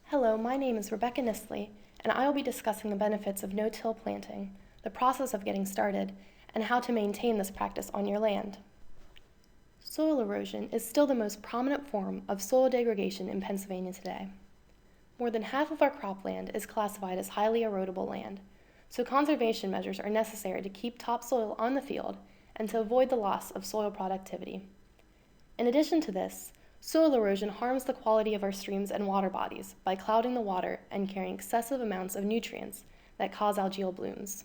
Hello, my name is Rebecca Nisley, and I will be discussing the benefits of no-till planting, the process of getting started, and how to maintain this practice on your land. Soil erosion is still the most prominent form of soil degradation in Pennsylvania today. More than half of our cropland is classified as highly erodible land, so conservation measures are necessary to keep topsoil on the field and to avoid the loss of soil productivity. In addition to this, soil erosion harms the quality of our streams and water bodies by clouding the water and carrying excessive amounts of nutrients that cause algal blooms.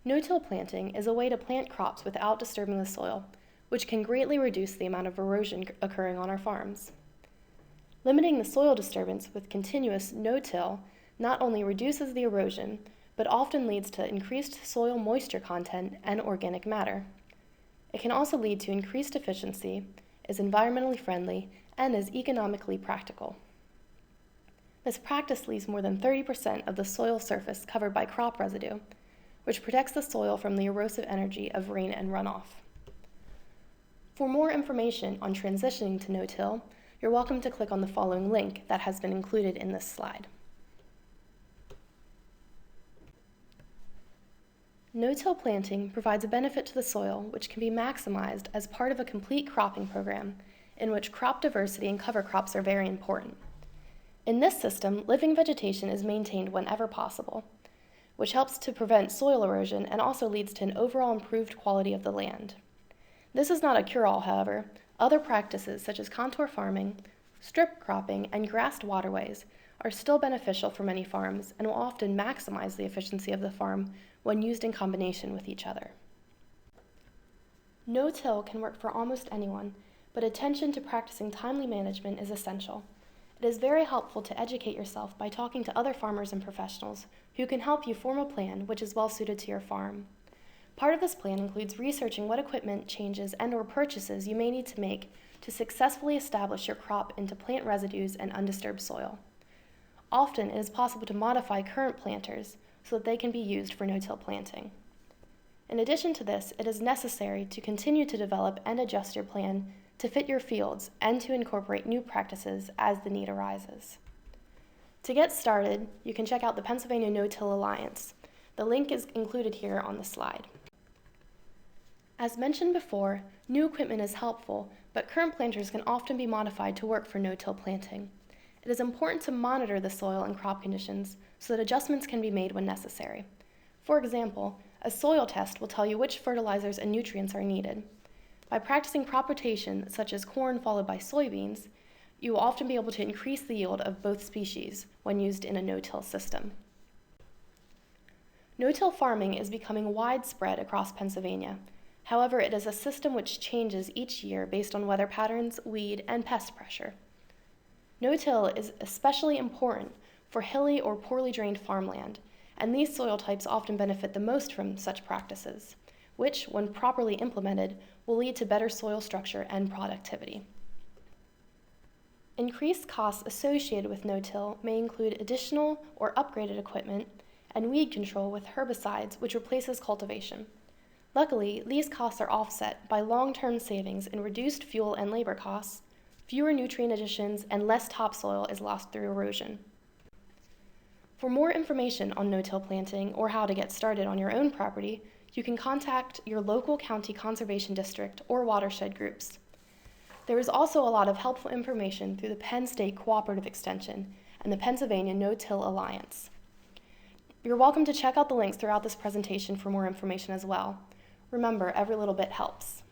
No-till planting is a way to plant crops without disturbing the soil, which can greatly reduce the amount of erosion occurring on our farms. Limiting the soil disturbance with continuous no-till not only reduces the erosion, but often leads to increased soil moisture content and organic matter. It can also lead to increased efficiency, is environmentally friendly, and is economically practical. This practice leaves more than 30% of the soil surface covered by crop residue, which protects the soil from the erosive energy of rain and runoff. For more information on transitioning to no-till, you're welcome to click on the following link that has been included in this slide. No-till planting provides a benefit to the soil which can be maximized as part of a complete cropping program in which crop diversity and cover crops are very important. In this system, living vegetation is maintained whenever possible, which helps to prevent soil erosion and also leads to an overall improved quality of the land. This is not a cure-all, however. Other practices such as contour farming, strip cropping, and grassed waterways are still beneficial for many farms and will often maximize the efficiency of the farm when used in combination with each other. No-till can work for almost anyone, but attention to practicing timely management is essential. It is very helpful to educate yourself by talking to other farmers and professionals who can help you form a plan which is well suited to your farm. Part of this plan includes researching what equipment changes and/or purchases you may need to make to successfully establish your crop into plant residues and undisturbed soil. Often, it is possible to modify current planters so that they can be used for no-till planting. In addition to this, it is necessary to continue to develop and adjust your plan to fit your fields and to incorporate new practices as the need arises. To get started, you can check out the Pennsylvania No-Till Alliance. The link is included here on the slide. As mentioned before, new equipment is helpful, but current planters can often be modified to work for no-till planting. It is important to monitor the soil and crop conditions so that adjustments can be made when necessary. For example, a soil test will tell you which fertilizers and nutrients are needed. By practicing crop rotation, such as corn followed by soybeans, you will often be able to increase the yield of both species when used in a no-till system. No-till farming is becoming widespread across Pennsylvania. However, it is a system which changes each year based on weather patterns, weed, and pest pressure. No-till is especially important for hilly or poorly drained farmland, and these soil types often benefit the most from such practices, which, when properly implemented, will lead to better soil structure and productivity. Increased costs associated with no-till may include additional or upgraded equipment and weed control with herbicides, which replaces cultivation. Luckily, these costs are offset by long-term savings in reduced fuel and labor costs, fewer nutrient additions, and less topsoil is lost through erosion. For more information on no-till planting or how to get started on your own property, you can contact your local county conservation district or watershed groups. There is also a lot of helpful information through the Penn State Cooperative Extension and the Pennsylvania No-Till Alliance. You're welcome to check out the links throughout this presentation for more information as well. Remember, every little bit helps.